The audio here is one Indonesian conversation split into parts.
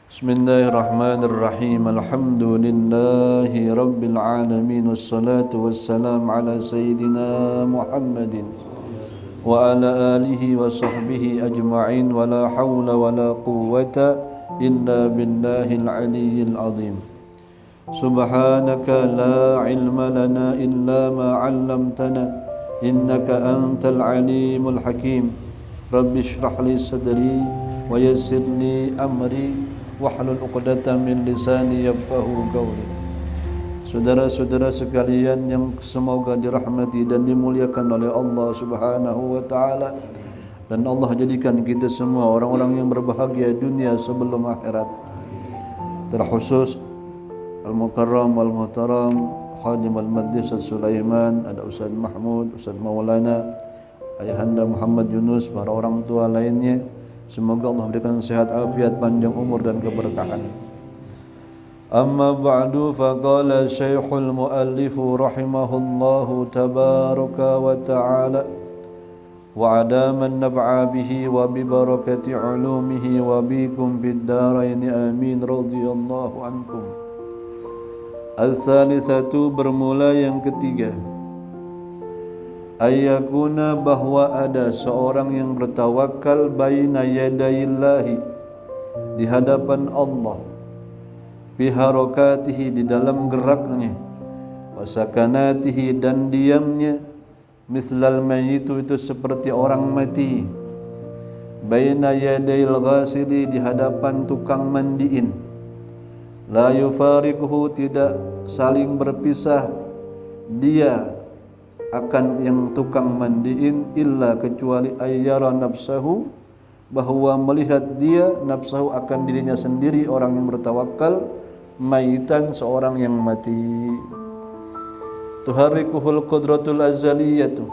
Bismillahirrahmanirrahim. Alhamdulillahi rabbil alamin, wassalatu wassalam ala sayyidina Muhammadin wa ala alihi wa sahbihi ajma'in, wa la hawla wa la quwwata illa billahil aliyyil azim. Subhanaka la ilma lana illa ma 'allamtana innaka antal alimul hakim. Rabbi shrah li sadri wa yassir li amri wahlul 'uqdatam min lisani yafqahu qawli. Saudara-saudara sekalian yang semoga dirahmati dan dimuliakan oleh Allah Subhanahu wa taala, dan Allah jadikan kita semua orang-orang yang berbahagia dunia sebelum akhirat. Terkhusus Al-Mukarram wal-Muhtaram Khadim Al-Madya Ustaz Sulaiman, ada Ustaz Mahmud, Ustaz Maulana, Ayahanda Muhammad Yunus, para orang tua lainnya. Semoga Allah berikan sehat afiat, panjang umur dan keberkahan. Amma ba'du, faqala Syekhul Muallif rahimahullahu tabaraka wa ta'ala wa adaman nab'a bihi wa bi barakati ulumihi wa bikum bid darain amin radhiyallahu ankum. Al-thalithatu, bermula yang ketiga, ayyakuna, bahwa ada seorang yang bertawakal baina yadayillahi, di hadapan Allah, biharakatihi, di dalam geraknya, wasakanatihi, dan diamnya, mislal mayyitu, itu seperti orang mati, baina yadayil ghasili, di hadapan tukang mandiin, la yufariquhu, tidak saling berpisah dia akan yang tukang mandiin, illa, kecuali ayyara nafsahu, bahwa melihat dia nafsahu, akan dirinya sendiri, orang yang bertawakal, mayitan, seorang yang mati. Tuharrikuhul qudratul azaliyatu,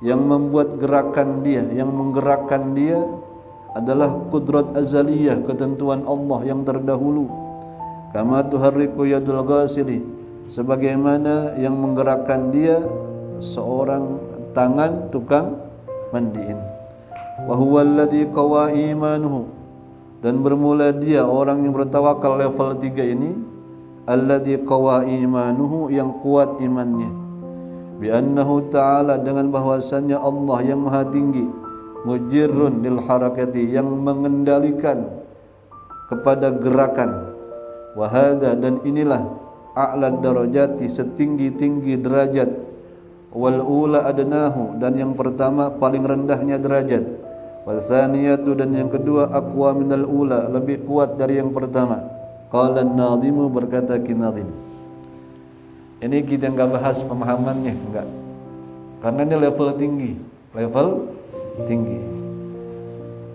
yang membuat gerakan dia, yang menggerakkan dia adalah kudrat azaliyah, ketentuan Allah yang terdahulu. Kama tuharriku yadul ghasili, sebagaimana yang menggerakkan dia seorang tangan tukang mandiin. Wa huwa alladhi qawa imanuhu, dan bermula dia orang yang bertawakal level 3 ini, alladhi qawa imanuhu, yang kuat imannya, bi annahu ta'ala, dengan bahwasannya Allah yang maha tinggi, mujirrun lil harakati, yang mengendalikan kepada gerakan, wa hadza, dan inilah a'la darajati, setinggi-tinggi derajat, wal ula adnahu, dan yang pertama paling rendahnya derajat, wal tsaniyatu, dan yang kedua aqwa minal ula, lebih kuat dari yang pertama. Qala an-nadhimu, berkata Kinadhim. Ini kita enggak bahas pemahamannya, enggak, karena ini level tinggi, level tinggi.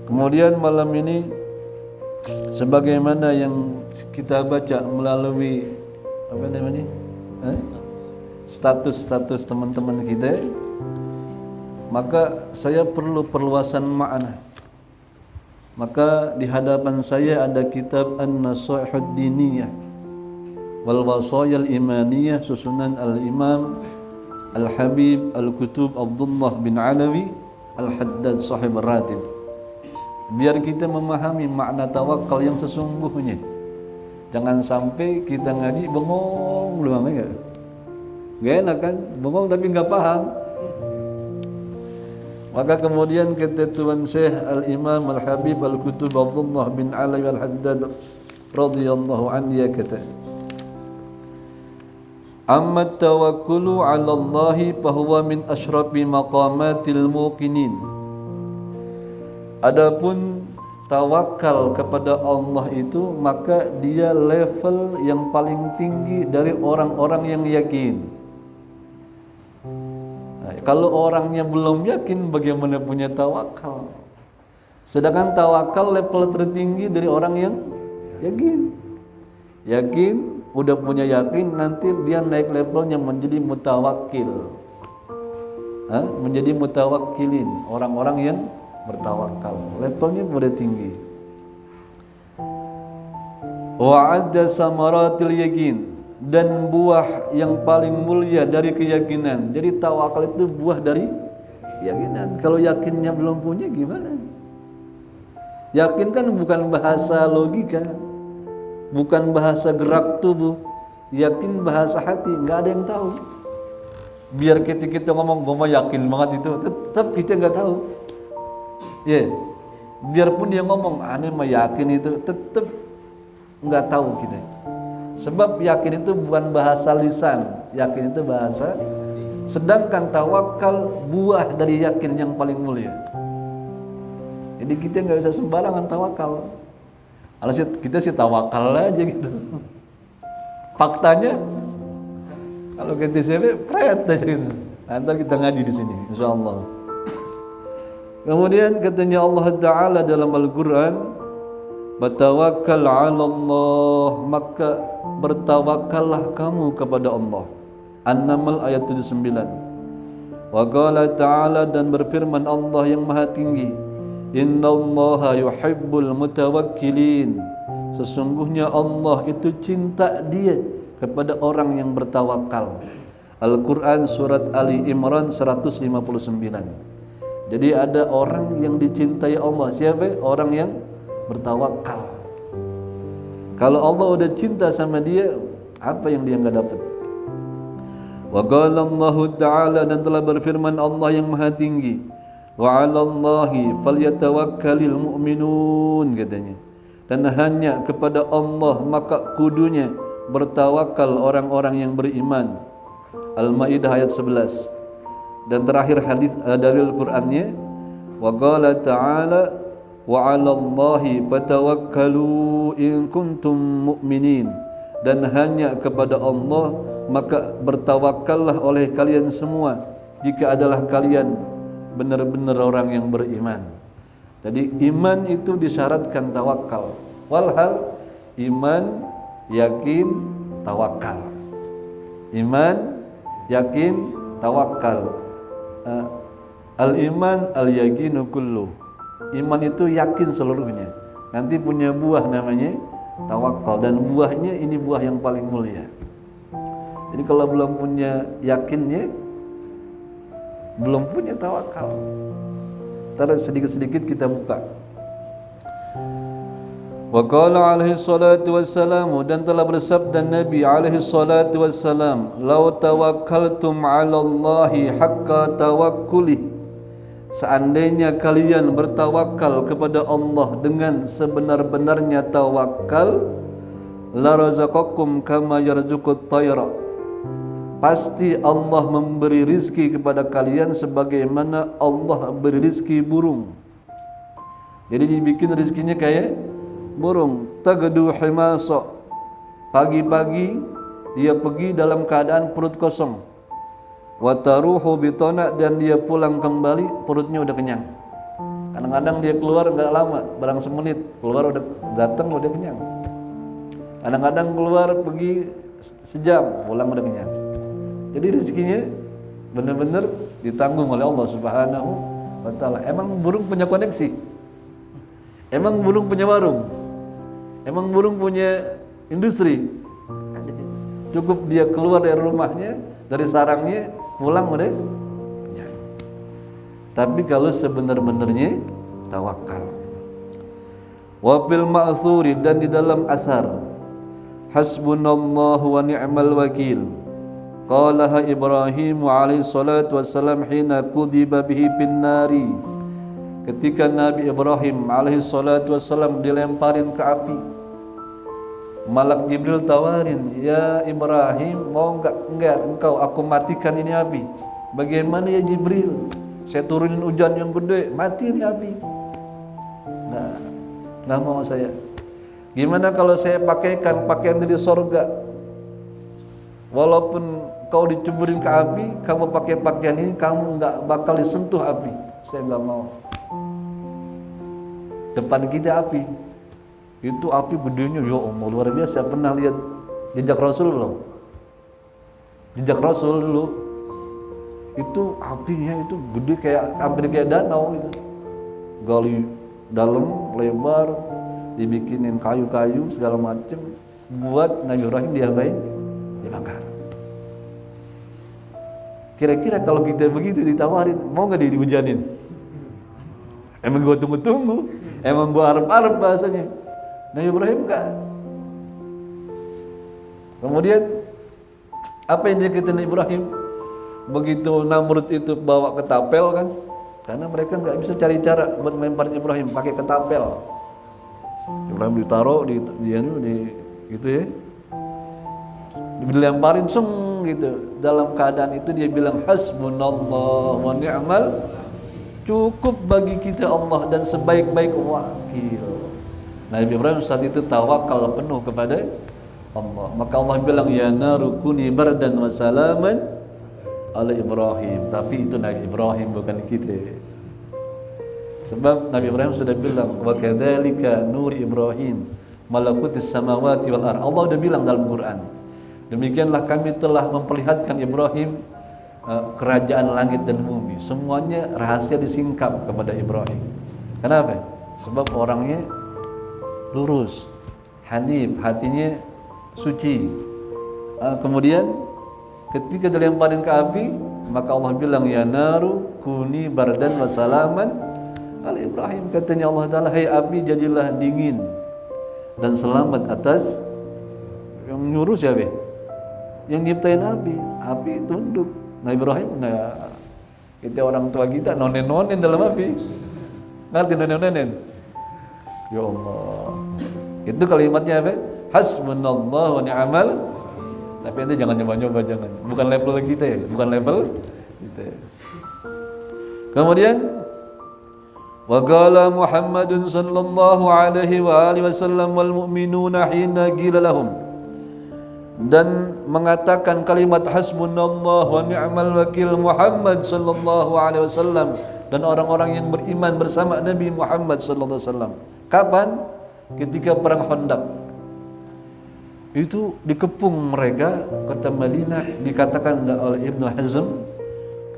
Kemudian malam ini, sebagaimana yang kita baca melalui apa namanya, status teman-teman kita, maka saya perlu perluasan makna. Maka di hadapan saya ada kitab An-Nasaihud Diniyah wal Wasayal Imaniyah, susunan Al-Imam Al-Habib Al-Kutub Abdullah bin Alawi Al-Haddad Sahib Ratib, biar kita memahami makna tawakal yang sesungguhnya. Jangan sampai kita ngaji bengong belum ya. Gak enak kan, bengong tapi gak paham. Maka kemudian kata Tuan Syekh Al-Imam Al-Habib Al-Kutub Abdullah bin Alawi Al-Haddad radhiyallahu anhu, dia kata, amma tawakkulu 'ala Allahi fahuwa min asyrafi maqamatil muqinin. Adapun tawakal kepada Allah itu, maka dia level yang paling tinggi dari orang-orang yang yakin. Kalau orangnya belum yakin, bagaimana punya tawakal? Sedangkan tawakal level tertinggi dari orang yang yakin. Yakin, udah punya yakin, nanti dia naik levelnya menjadi mutawakkil. Menjadi mutawakkilin, orang-orang yang bertawakal. Levelnya udah tinggi. Wa'adda samaratil yakin, dan buah yang paling mulia dari keyakinan. Jadi tawakal itu buah dari keyakinan. Kalau yakinnya belum punya gimana? Yakin kan bukan bahasa logika, bukan bahasa gerak tubuh. Yakin bahasa hati, nggak ada yang tahu. Biar kita ngomong gue mah yakin banget itu, tetap kita nggak tahu. Ya, biarpun dia ngomong aneh mah yakin itu, tetap nggak tahu kita. Sebab yakin itu bukan bahasa lisan, yakin itu bahasa. Sedangkan tawakal buah dari yakin yang paling mulia. Jadi kita nggak bisa sembarangan tawakal. Kalau kita sih tawakal aja gitu. Faktanya, kalau kita CV, pret aja gitu. Nanti kita ngaji di sini, insya Allah. Kemudian katanya Allah Ta'ala dalam Al-Quran, "Batawakkal 'ala Allah", maka bertawakallah kamu kepada Allah. An-Naml ayat 79. Wa qala ta'ala, dan berfirman Allah yang maha tinggi, "Innallaha yuhibbul mutawakkilin", sesungguhnya Allah itu cinta dia kepada orang yang bertawakal. Al-Quran surat Ali Imran 159. Jadi ada orang yang dicintai Allah. Siapa? Orang yang bertawakal. Kalau Allah udah cinta sama dia, apa yang dia nggak dapat? Wa qala Allah Ta'ala, dan telah berfirman Allah yang maha tinggi, "Wa 'alallahi falyatawakkalul mu'minun", katanya. Dan hanya kepada Allah maka kudunya bertawakal orang-orang yang beriman. Al-Maidah ayat 11. Dan terakhir hadis dalil Qur'annya, wa qala ta'ala, "Wa 'alallahi fatawakkalu in kuntum mu'minin", dan hanya kepada Allah maka bertawakallah oleh kalian semua jika adalah kalian benar-benar orang yang beriman. Jadi iman itu disyaratkan tawakal. Walhal iman, yakin, tawakal. Iman, yakin, tawakal. Al-iman al-yakinu kullu. Iman itu yakin seluruhnya. Nanti punya buah namanya tawakal, dan buahnya ini buah yang paling mulia. Jadi kalau belum punya yakinnya, belum punya tawakal. Ntar sedikit-sedikit kita buka. Wa qala alaihi salatu wassalamu, dan telah bersabda Nabi alaihi salatu wassalam, "Lau tawakkaltum 'ala Allahi haqqa tawakkuli", seandainya kalian bertawakal kepada Allah dengan sebenar-benarnya tawakal, la razaqakum kama yarzuqut tayra, pasti Allah memberi rizki kepada kalian sebagaimana Allah beri rizki burung. Jadi dibikin rizkinya kayak burung. Tagdu himasa, pagi-pagi dia pergi dalam keadaan perut kosong. Wa taruhu bitona, dan dia pulang kembali perutnya udah kenyang. Kadang-kadang dia keluar enggak lama, barang semenit keluar udah datang udah kenyang. Kadang-kadang keluar pergi sejam, pulang udah kenyang. Jadi rezekinya benar-benar ditanggung oleh Allah Subhanahu wa Ta'ala. Emang burung punya koneksi? Emang burung punya warung? Emang burung punya industri? Cukup dia keluar dari rumahnya, dari sarangnya, pulang udah kenyang. Tapi kalau sebenar-benarnya tawakal. Wa fil ma'thuri, dan di dalam asar, hasbunallahu wa ni'mal wakil, qalaha Ibrahim alaihi salatu wassalam hina kudiba bihi bin nari, ketika Nabi Ibrahim alaihi salatu wassalam dilemparin ke api, Malak Jibril tawarin, "Ya Ibrahim, mau enggak engkau aku matikan ini api?" "Bagaimana ya Jibril? Saya turunin hujan yang gede, mati ini api." Nggak mau saya. "Gimana kalau saya pakaikan pakaian dari sorga? Walaupun kau diceburin ke api, kamu pakai pakaian ini, kamu nggak bakal disentuh api." "Saya nggak mau." Depan kita api, itu api gedenya, ya Allah, luar biasa. Pernah lihat jejak Rasul belum? Jejak Rasul dulu, itu apinya itu gede kayak hampir kayak danau itu. Gali dalam, lebar, dibikinin kayu-kayu segala macam, buat Nabi Ibrahim diapain? Dibakar. Kira-kira kalau kita begitu ditawarin, mau nggak dihujanin? Emang gua tunggu-tunggu, emang gua arep-arep bahasanya. Nabi Ibrahim enggak. Kemudian apa yang dikatakan Nabi Ibrahim? Begitu Namrud itu bawa ketapel kan, karena mereka nggak bisa cari cara buat melempar Ibrahim pakai ketapel. Ibrahim ditaruh di gitu ya, dilemparin gitu. Dalam keadaan itu dia bilang hasbunallah wa ni'mal, cukup bagi kita Allah dan sebaik-baik wakil. Nabi Ibrahim saat itu tawakal penuh kepada Allah. Maka Allah bilang ya naru kuni bardan wa salaman ala Ibrahim. Tapi itu Nabi Ibrahim, bukan kita. Sebab Nabi Ibrahim sudah bilang wa kadzalika nuri Ibrahim malakutis samawati wal ardh. Allah sudah bilang dalam Quran, demikianlah kami telah memperlihatkan Ibrahim kerajaan langit dan bumi. Semuanya rahasia disingkap kepada Ibrahim. Kenapa? Sebab orangnya lurus, hanif, hatinya suci. Kemudian ketika dilemparin ke api, maka Allah bilang ya naru kuni bardan wa salaman ala Ibrahim. Katanya Allah Ta'ala, hai api jadilah dingin dan selamat atas yang nyuruh siapa? Yang nyiptain api. Api tunduk. Nah Ibrahim, nah kita orang tua kita nonen-nonen dalam api. Ngerti nonen-nonen? Ya Allah. Itu kalimatnya apa? Hasbunallah wa ni'mal. Tapi ente jangan nyoba-nyoba, jangan. Bukan level kita ya, bukan level kita. Kemudian wa qala Muhammadun sallallahu alaihi wa alihi wasallam wal mu'minuna hina qila lahum, dan mengatakan kalimat hasbunallah wa ni'mal wakil Muhammad sallallahu alaihi wasallam dan orang-orang yang beriman bersama Nabi Muhammad sallallahu alaihi wasallam. Kapan? Ketika perang Khandaq. Itu dikepung mereka, kota Madinah, dikatakan oleh Ibnu Hazm,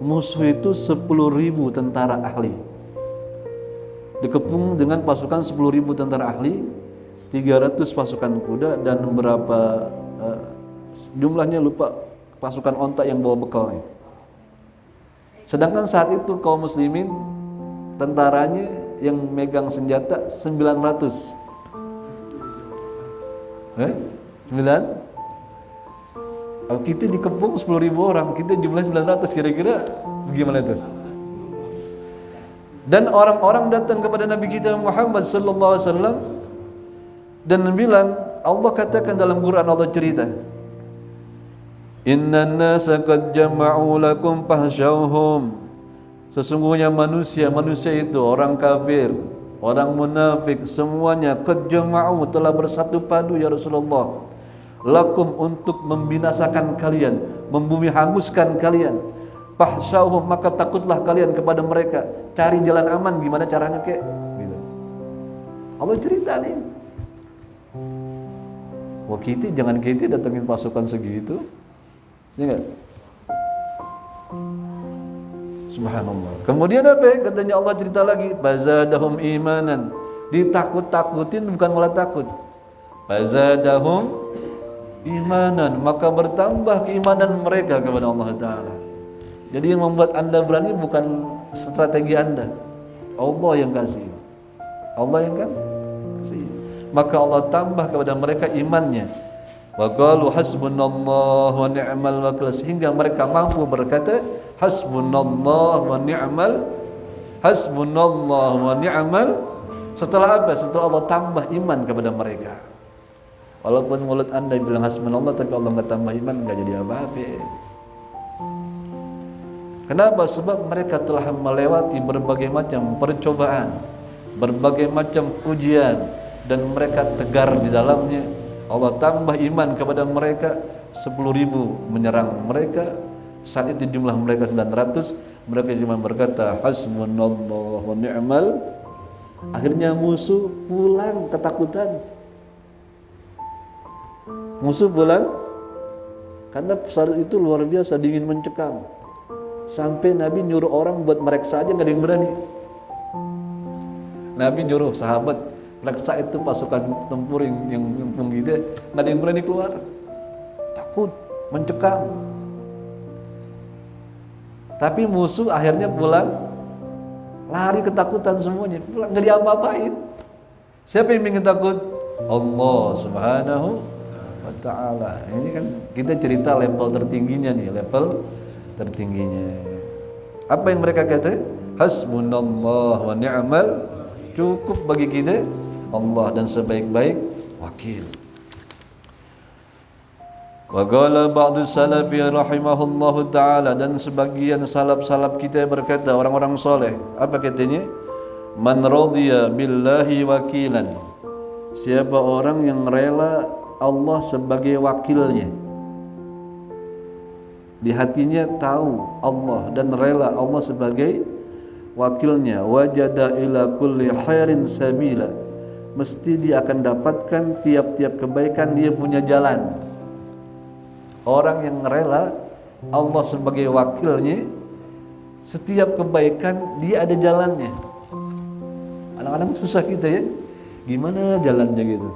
musuh itu 10.000 tentara ahli. Dikepung dengan pasukan 10.000 tentara ahli, 300 pasukan kuda dan berapa jumlahnya lupa, pasukan onta yang bawa bekalnya. Sedangkan saat itu kaum muslimin tentaranya yang megang senjata 900. 9? Kalau kita dikepung 10.000 orang, kita jumlah 900, kira-kira gimana itu? Dan orang-orang datang kepada Nabi kita Muhammad sallallahu alaihi wasallam dan bilang, Allah katakan dalam Quran, Allah cerita, innan nasa qad jama'u lakum fahsyauhum. Sesungguhnya manusia itu orang kafir, orang munafik, semuanya qad jama'u, telah bersatu padu ya Rasulullah, lakum, untuk membinasakan kalian, membumi hanguskan kalian. Fahsyauhum, maka takutlah kalian kepada mereka, cari jalan aman, gimana caranya kek gitu. Allah cerita nih. Wah kita, jangan kita datengin pasukan segitu, ya enggak? Subhanallah. Kemudian apa? Katanya Allah cerita lagi, bazadahum imanan, ditakut-takutin bukan malah takut. Bazadahum imanan, maka bertambah keimanan mereka kepada Allah Ta'ala. Jadi yang membuat anda berani bukan strategi anda, Allah yang kasih. Allah yang kan kasih. Maka Allah tambah kepada mereka imannya. Wa qalu hasbunallah wa ni'mal wakil, sehingga mereka mampu berkata hasbunallah wa ni'mal, hasbunallah wa ni'mal. Setelah apa? Setelah Allah tambah iman kepada mereka. Walaupun mulut anda bilang hasbunallah, tapi Allah nggak tambah iman, nggak jadi apa-apa. Kenapa? Sebab mereka telah melewati berbagai macam percobaan, berbagai macam ujian, dan mereka tegar di dalamnya. Allah tambah iman kepada mereka, 10.000 menyerang mereka. Saat itu jumlah mereka 900, mereka cuma berkata hasbunallah wa ni'mal. Akhirnya musuh pulang ketakutan. Musuh pulang karena saat itu luar biasa dingin mencekam. Sampai Nabi nyuruh orang buat mereksa aja nggak ada yang berani. Nabi nyuruh sahabat mereksa itu pasukan tempur yang penggida, nggak ada yang berani keluar, takut, mencekam. Tapi musuh akhirnya pulang lari ketakutan semuanya, nggak diapa-apain. Siapa yang ingin takut? Allah Subhanahu wa Ta'ala. Ini kan kita cerita level tertingginya nih, level tertingginya. Apa yang mereka kata? Hasbunallah wa ni'mal, cukup bagi kita Allah dan sebaik-baik wakil. Wa qala ba'du salafi rahimahullahu ta'ala, dan sebagian salaf-salaf kita berkata, orang-orang soleh, apa katanya? Man radiya billahi wakilan, siapa orang yang rela Allah sebagai wakilnya, di hatinya tahu Allah dan rela Allah sebagai wakilnya, wajada ila kulli khairin sabila, mesti dia akan dapatkan tiap-tiap kebaikan dia punya jalan. Orang yang rela Allah sebagai wakilnya, setiap kebaikan dia ada jalannya. Kadang-kadang susah kita ya, gimana jalannya gitu,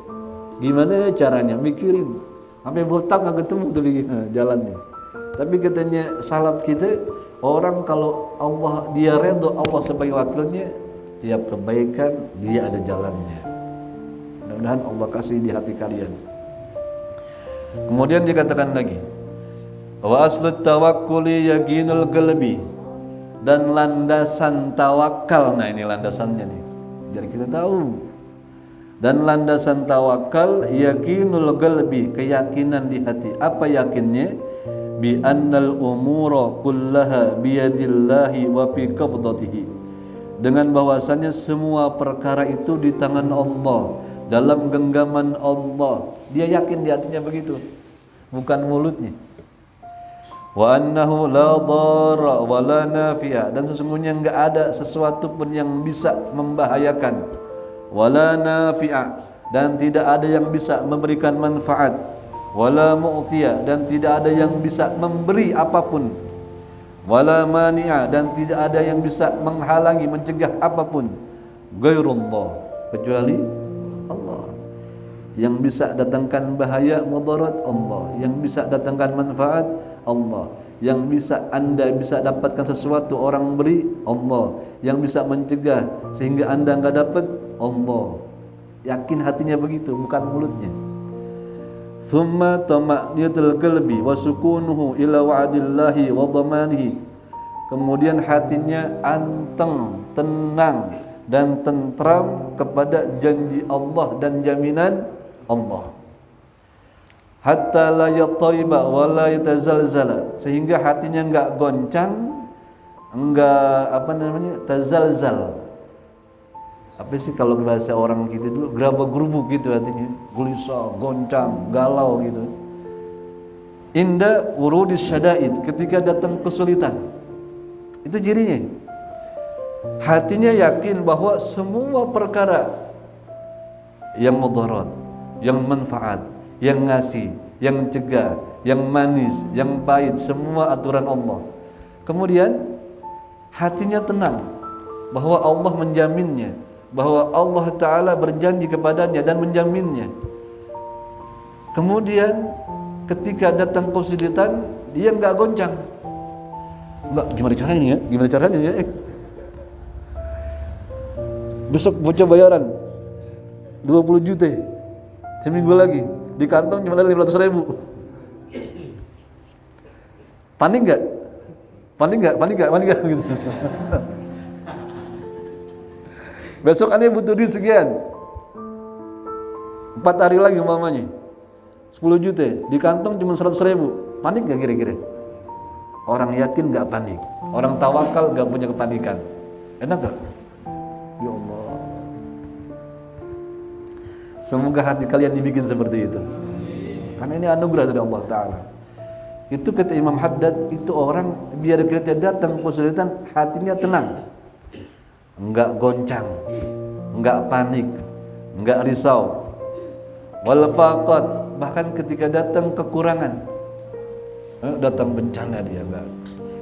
gimana caranya, mikirin sampai botak nggak ketemu tuh jalannya. Tapi katanya salaf kita, orang kalau Allah dia redha Allah sebagai wakilnya, tiap kebaikan dia ada jalannya. Mudah-mudahan Allah kasih di hati kalian. Kemudian dikatakan lagi, wa aslut tawakkuli yakinul qalbi, dan landasan tawakal. Nah, ini landasannya nih, biar kita tahu. Dan landasan tawakal yakinul qalbi, keyakinan di hati. Apa yakinnya? Bi annal umura kullaha biyadillahi wa fi qabdatihi, dengan bahwasannya semua perkara itu di tangan Allah, dalam genggaman Allah. Dia yakin di hatinya begitu, bukan mulutnya. Wa annahu la dharra wa la nafi'a, dan sesungguhnya enggak ada sesuatu pun yang bisa membahayakan, wala nafi'a, dan tidak ada yang bisa memberikan manfaat, wala mu'tiya, dan tidak ada yang bisa memberi apapun, wala mani'a, dan tidak ada yang bisa menghalangi, mencegah apapun, ghairullah, kecuali Allah. Yang bisa datangkan bahaya mudarat Allah, yang bisa datangkan manfaat Allah, yang bisa Anda bisa dapatkan sesuatu orang beri Allah, yang bisa mencegah sehingga Anda enggak dapat Allah. Yakin hatinya begitu, bukan mulutnya. Thumma tama'niyatul qalbi wa sukunuhu ila wa'dillahi wa dhamanihi, kemudian hatinya anteng, tenang dan tentram kepada janji Allah dan jaminan Allah. Hatta la yattariba wa la yatazalzala, sehingga hatinya enggak goncang, enggak tazalzal. Apa sih kalau bahasa orang kita itu, gerabak-gerubuk gitu hatinya, gelisah, goncang, galau gitu. Inda wurudis syada'id, ketika datang kesulitan. Itu cirinya. Hatinya yakin bahwa semua perkara yang mudarat, yang manfaat, yang ngasih, yang mencegah, yang manis, yang pahit, semua aturan Allah. Kemudian hatinya tenang bahwa Allah menjaminnya, bahwa Allah Ta'ala berjanji kepadanya dan menjaminnya. Kemudian ketika datang kesulitan, dia enggak goncang. Enggak, gimana caranya ya? Gimana caranya ya? Besok bocah bayaran 20 juta, seminggu lagi di kantong cuma ada 500.000. Panik nggak? Panik nggak gitu. Besok Anda butuh duit sekian, 4 hari lagi umpamanya 10 juta, di kantong cuma 100.000. Panik nggak kira-kira? Orang yakin nggak panik, orang tawakal nggak punya kepanikan. Enak nggak? Ya Allah, semoga hati kalian dibikin seperti itu, karena ini anugerah dari Allah Ta'ala. Itu kata Imam Haddad, itu orang biar ketika datang kesulitan hatinya tenang, enggak goncang, enggak panik, enggak risau. Wal faqat, bahkan ketika datang kekurangan, datang bencana dia enggak.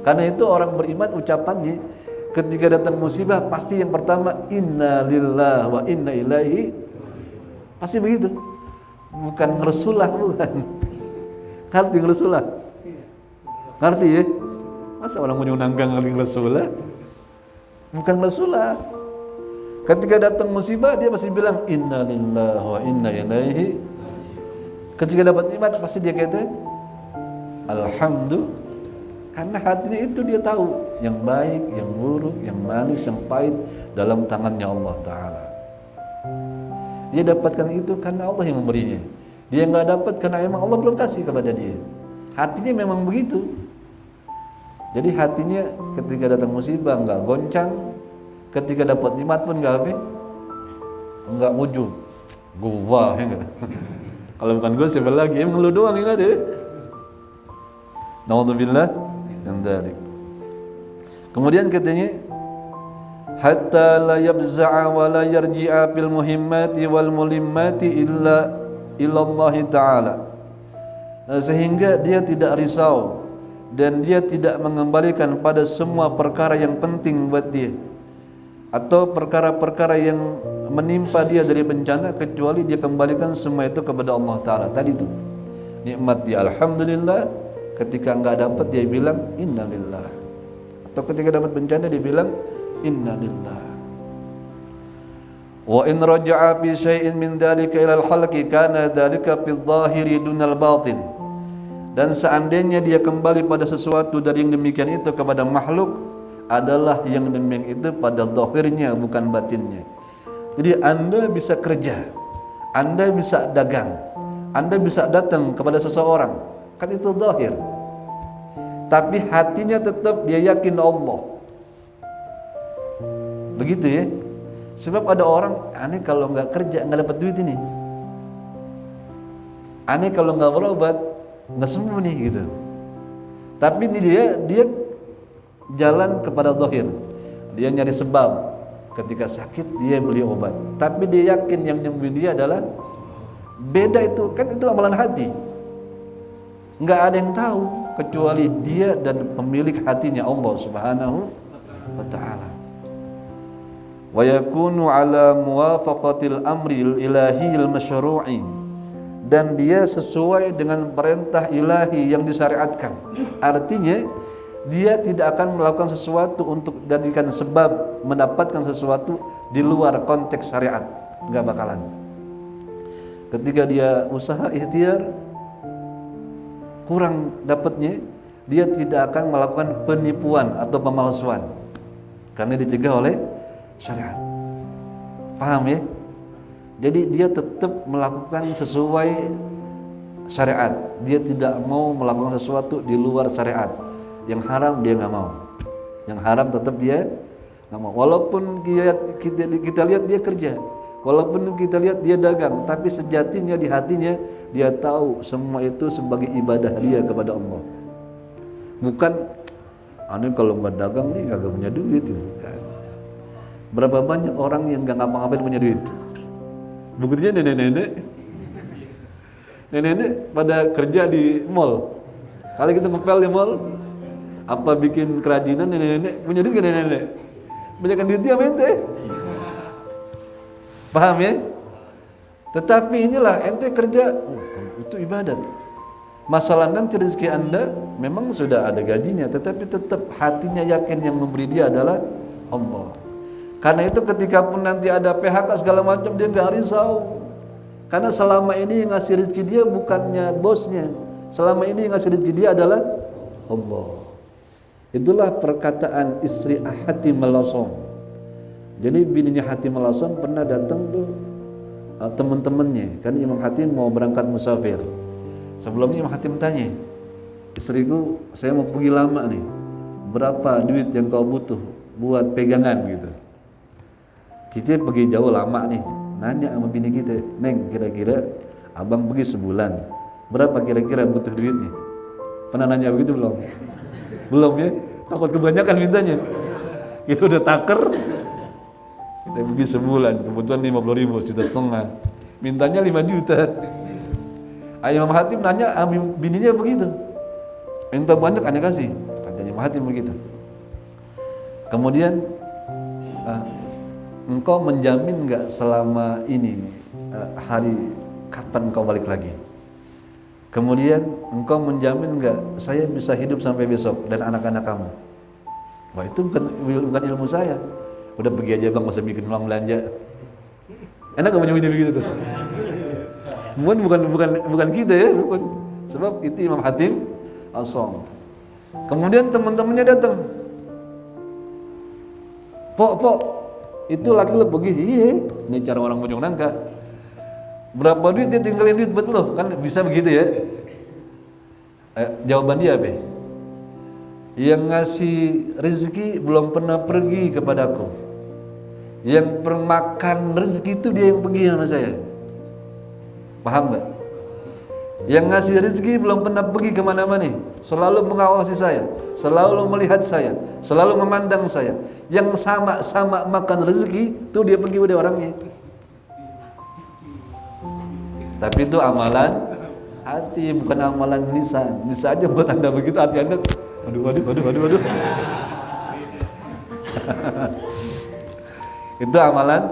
Karena itu orang beriman ucapannya ketika datang musibah pasti yang pertama inna lillahi wa inna ilaihi, pasti begitu. Bukan ngeresulah, bukan. Ngerti ngeresulah? Ngerti ya? Masa orang punya nanggang ngerti ngeresulah? bukan Rasulullah. Ketika datang musibah dia pasti bilang inna lillahi wa inna ilaihi. Ketika dapat nikmat pasti dia kata alhamdulillah. Karena hatinya itu dia tahu yang baik, yang buruk, yang manis, yang pahit dalam tangannya Allah Ta'ala. Dia dapatkan itu karena Allah yang memberinya. Dia nggak dapat karena memang Allah belum kasih kepada dia. Hatinya memang begitu. Jadi hatinya ketika datang musibah nggak goncang, ketika dapat nikmat pun nggak ujub. Gua ya enggak. Kalau bukan gua siapa lagi? Emang lu doang yang ada. Naudzubillah min dzalik. Kemudian katanya hatta la yabza'a wa la yarji'a fil muhimmati wal mulimmati illa Allah Ta'ala. Sehingga dia tidak risau dan dia tidak mengembalikan pada semua perkara yang penting buat dia atau perkara-perkara yang menimpa dia dari bencana, kecuali dia kembalikan semua itu kepada Allah Ta'ala. Tadi itu nikmat dia alhamdulillah, ketika enggak dapat dia bilang innalillah, atau ketika dapat bencana dia bilang innalillah. Wa in raja'a fi syai'in min dzalika ila al-khalqi kana dzalika fi adh-dhahiri dunal batin. Dan seandainya dia kembali pada sesuatu dari yang demikian itu kepada makhluk, adalah yang demikian itu pada zahirnya bukan batinnya. Jadi Anda bisa kerja, Anda bisa dagang, Anda bisa datang kepada seseorang, kan itu zahir. Tapi hatinya tetap dia yakin Allah. Begitu ya. Sebab ada orang aneh kalau nggak kerja nggak dapat duit ini. Aneh kalau nggak berobat nggak sembuh nih gitu. Tapi ini dia jalan kepada zahir. Dia nyari sebab. Ketika sakit dia beli obat. Tapi dia yakin yang nyembuhin dia adalah beda itu. Kan itu amalan hati. Nggak ada yang tahu kecuali dia dan pemilik hatinya Allah Subhanahu wa Ta'ala. Wa yakunu ala muwafaqatil amril ilahiyil masyru'i, dan dia sesuai dengan perintah ilahi yang disyariatkan. Artinya dia tidak akan melakukan sesuatu untuk jadikan sebab mendapatkan sesuatu di luar konteks syariat, enggak bakalan. Ketika dia usaha ikhtiar kurang dapatnya, dia tidak akan melakukan penipuan atau pemalsuan karena dicegah oleh syariat. Paham ya? Jadi dia tetap melakukan sesuai syariat. Dia tidak mau melakukan sesuatu di luar syariat. Yang haram dia nggak mau. Yang haram tetap dia nggak mau. Walaupun kita lihat dia kerja, walaupun kita lihat dia dagang, tapi sejatinya di hatinya dia tahu semua itu sebagai ibadah dia kepada Allah. Bukan, aneh kalau nggak dagang nih nggak punya duit. Berapa banyak orang yang nggak ngapa-ngapain punya duit? Buktinya nenek-nenek pada kerja di mall. Kali kita ngepel di mall, apa bikin kerajinan, nenek-nenek punya duit kan nenek-nenek? Banyakan duitnya apa ente? Paham ya? Tetapi inilah ente kerja, itu ibadat. Masalah nanti rezeki anda memang sudah ada gajinya, tetapi tetap hatinya yakin yang memberi dia adalah Allah. Karena itu ketika pun nanti ada PHK segala macam dia nggak risau. Karena selama ini yang ngasih rezeki dia bukannya bosnya. Selama ini yang ngasih rezeki dia adalah Allah. Itulah perkataan istri Hatim al-Asam. Jadi bininya Hatim al-Asam pernah datang tuh teman-temannya. Kan Imam Hatim mau berangkat musafir. Sebelumnya Imam Hatim tanya, istriku saya mau pergi lama nih, berapa duit yang kau butuh buat pegangan gitu. Kita pergi jauh lama nih, nanya sama bini kita, Neng kira-kira abang pergi sebulan, berapa kira-kira butuh duitnya? Pernah nanya begitu belum? Belum ya? Takut kebanyakan mintanya. Kita udah taker, kita pergi sebulan, kebutuhan 50.000, juta setengah, mintanya 5 juta. Imam Hatim nanya sama bininya begitu, minta banyak aneh kasih, katanya Imam Hatim begitu. Kemudian engkau menjamin enggak selama ini hari kapan kau balik lagi? Kemudian engkau menjamin enggak saya bisa hidup sampai besok dan anak-anak kamu? Wah itu bukan ilmu saya. Udah pergi aja bang, nggak usah bikin uang belanja. Enak gak punya begitu tuh? Bukan kita ya, bukan. Sebab itu Imam Hatim As-Sham. Kemudian teman-temannya datang. Pok, itu laki lo pergi. Iya, ini cara orang Bojong Nangka. Berapa duit dia tinggalin duit buat lo? Kan bisa begitu ya. Jawaban dia apa? Yang ngasih rezeki belum pernah pergi kepadaku. Yang permakan rezeki itu dia yang pergi sama saya. Paham gak? Yang ngasih rezeki belum pernah pergi kemana-mana, selalu mengawasi saya, selalu melihat saya, selalu memandang saya. Yang sama-sama makan rezeki itu dia pergi pada orangnya. Tapi itu amalan hati, bukan amalan lisan. Bisa aja buat anda begitu, hati anda waduh. Itu amalan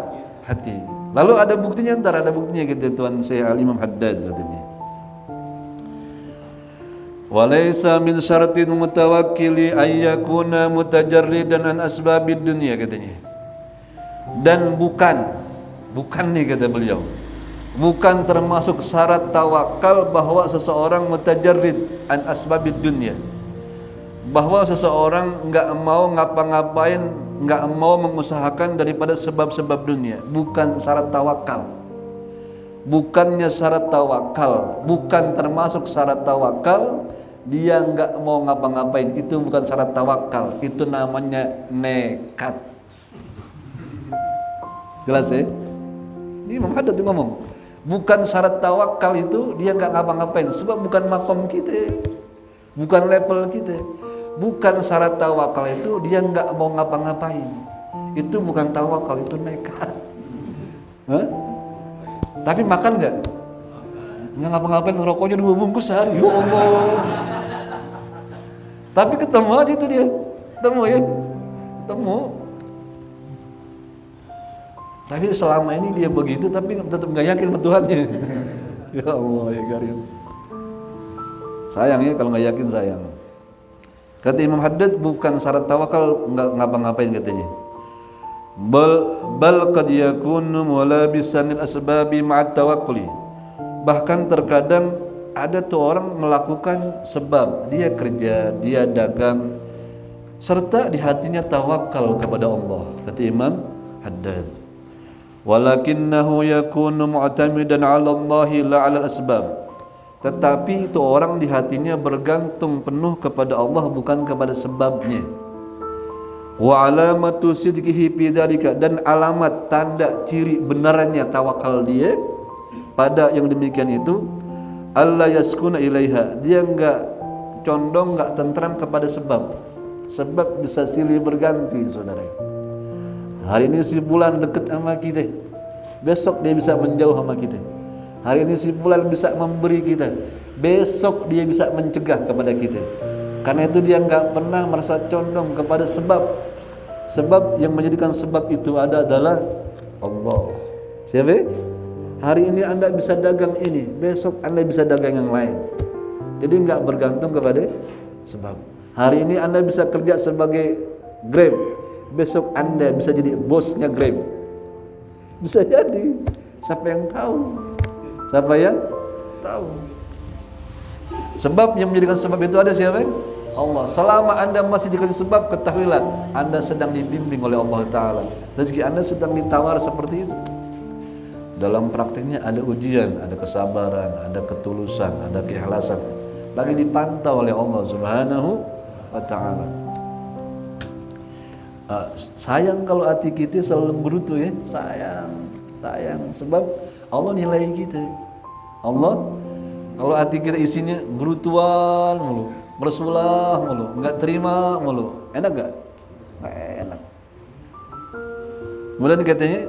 hati. Lalu ada buktinya, ada buktinya gitu Tuan Syekh Al-Imam Haddad katanya. Walaysa min syaratin mutawakkili ayyakuna mutajarridan an asbabid dunya katanya. Dan bukan nih kata beliau, bukan termasuk syarat tawakal bahwa seseorang mutajarrid an asbabid dunya, bahwa seseorang enggak mau ngapa-ngapain, enggak mau mengusahakan daripada sebab-sebab dunia. Bukan syarat tawakal. Bukannya syarat tawakal, bukan termasuk syarat tawakal. Dia enggak mau ngapa-ngapain, itu bukan syarat tawakal, itu namanya nekat. Jelas ya? Ini Imam Haddad ngomong, bukan syarat tawakal itu dia enggak ngapa-ngapain, sebab bukan makom kita, bukan level kita. Bukan syarat tawakal itu dia enggak mau ngapa-ngapain, itu bukan tawakal, itu nekat. Tapi makan enggak? Nggak ngapa-ngapain, ngerokoknya 2 bungkus sehari. Ya Allah. Tapi ketemu aja itu dia. Ketemu. Tapi selama ini dia begitu, tapi tetap nggak yakin sama Tuhannya. Ya Allah ya Karim. Sayang ya kalau nggak yakin, sayang. Kata Imam Haddad, bukan syarat tawakal nggak ngapa-ngapain katanya. Bal qad yakunu mulabisan lil asbabi ma'at tawakkuli. Bahkan terkadang ada tuh orang melakukan sebab, dia kerja, dia dagang, serta di hatinya tawakal kepada Allah. Kata Imam Haddad, walakinnahu yakunu mu'tamidan 'ala Allah la 'ala al-asbab. Tetapi itu orang di hatinya bergantung penuh kepada Allah, bukan kepada sebabnya. Wa alamatu sidqihi fi dzalika, dan alamat tanda ciri benarnya tawakal dia pada yang demikian itu, alla yaskuna ilaiha, dia enggak condong, enggak tentram kepada sebab. Sebab bisa silih berganti, saudara. Hari ini si fulan dekat sama kita, besok dia bisa menjauh sama kita. Hari ini si fulan bisa memberi kita, besok dia bisa mencegah kepada kita. Karena itu dia enggak pernah merasa condong kepada sebab. Sebab yang menjadikan sebab itu adalah Allah. Siapa? Hari ini Anda bisa dagang ini, besok Anda bisa dagang yang lain. Jadi enggak bergantung kepada sebab. Hari ini Anda bisa kerja sebagai Grab, besok Anda bisa jadi bosnya Grab. Bisa jadi. Siapa yang tahu? Siapa yang tahu? Sebab yang menjadikan sebab itu ada siapa? Allah. Selama Anda masih dikasih sebab, ketahuilah Anda sedang dibimbing oleh Allah Ta'ala. Rezeki Anda sedang ditawar seperti itu. Dalam praktiknya ada ujian, ada kesabaran, ada ketulusan, ada keikhlasan. Lagi dipantau oleh Allah Subhanahu wa Ta'ala. Sayang kalau hati kita selalu berutuh ya. Sayang. Sebab Allah nilai kita. Allah, kalau hati kita isinya berutuan mulu, bersulah mulu, enggak terima mulu, enak enggak? Enggak enak. Kemudian katanya,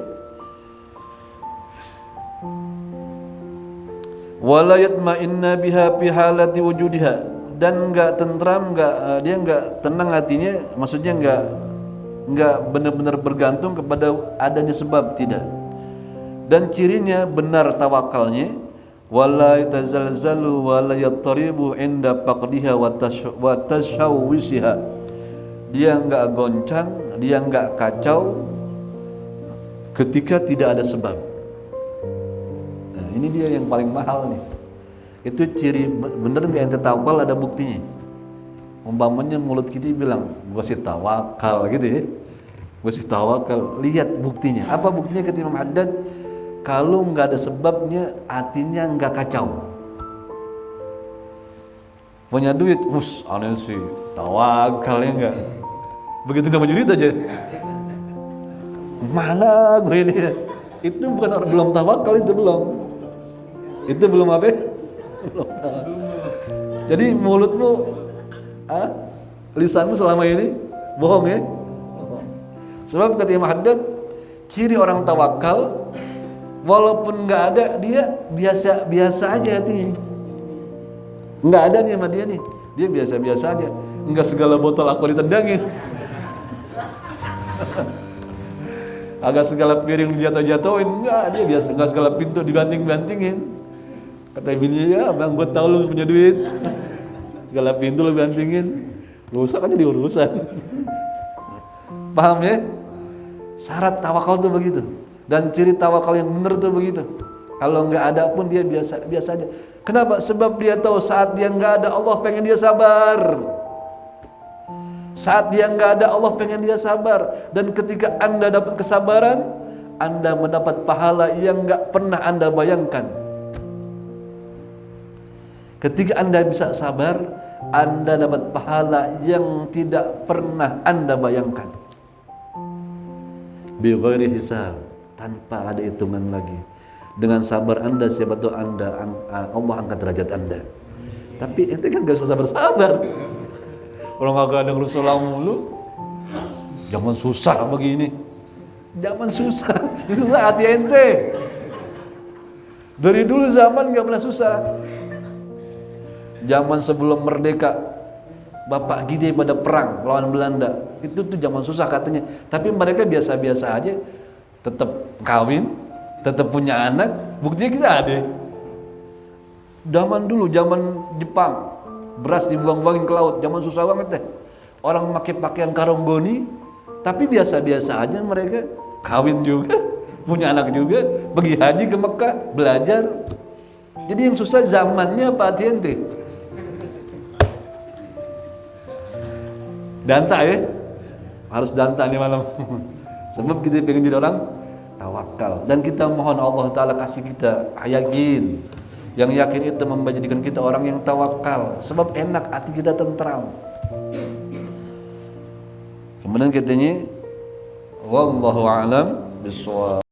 wala yatma'inna biha fi halati wujudiha, dan enggak tentram, dia enggak tenang hatinya, maksudnya enggak benar-benar bergantung kepada adanya sebab, tidak. Dan cirinya benar tawakalnya, wala yatazalzalu wala yattaribu inda faqdiha wa tashawwisiha, dia enggak goncang, dia enggak kacau ketika tidak ada sebab. Nah, ini dia yang paling mahal nih. Itu ciri bener nggak ente tawakal, ada buktinya. Umpamanya mulut kita bilang gua sih tawakal gitu ya, gua sih tawakal, lihat buktinya. Apa buktinya? Kata Imam Haddad, kalau nggak ada sebabnya hatinya nggak kacau. Punya duit, aneh sih tawakal ya enggak. Begitu nggak punya duit aja, mana gue ini? Itu bukan orang belum tawakal, itu belum. Itu belum apa? Belum tawakal. Jadi mulutmu, lisanmu selama ini bohong ya? Sebab kata Imam Haddad, ciri orang tawakal, walaupun nggak ada, dia biasa aja hatinya. Nggak ada nih sama dia nih, dia biasa aja. Nggak segala botol aku ditendangin, agak segala piring dijatuh-jatuhin, enggak, dia biasa. Nggak segala pintu dibanting-bantingin. Kata bini, ya bang, gue tau lu punya duit, segala pintu lu bantingin, rusak aja di urusan. Paham ya? Syarat tawakal tuh begitu, dan ciri tawakal yang benar tuh begitu. Kalau nggak ada pun dia biasa aja. Kenapa? Sebab dia tahu saat dia nggak ada, Allah pengen dia sabar. Saat dia nggak ada, Allah pengen dia sabar. Dan ketika Anda dapat kesabaran, Anda mendapat pahala yang nggak pernah Anda bayangkan. Ketika Anda bisa sabar, Anda dapat pahala yang tidak pernah Anda bayangkan. Bi ghairi hisab, tanpa ada hitungan lagi. Dengan sabar Anda, siapa tahu Allah angkat derajat Anda. Tapi ente kan gak usah sabar-sabar. Kalau gak ada Rasulullah mulu, zaman susah begini. Zaman susah hati ente. Dari dulu zaman gak pernah susah. Zaman sebelum merdeka, Bapak Gide pada perang lawan Belanda, itu tuh zaman susah katanya. Tapi mereka biasa-biasa aja, tetap kawin, tetap punya anak. Buktinya kita ada. Zaman dulu, zaman Jepang, beras dibuang-buangin ke laut, zaman susah banget deh. Orang pakai pakaian karonggoni, tapi biasa-biasa aja mereka, kawin juga, punya anak juga, pergi haji ke Mekah, belajar. Jadi yang susah zamannya apa hati ente? Danta ya, harus danta nih malam. Sebab kita pengen jadi orang tawakal, dan kita mohon Allah Ta'ala kasih kita yakin. Yang yakin itu menjadikan kita orang yang tawakal, sebab enak, hati kita tentram. Kemudian katanya, wallahu a'lam bishawab.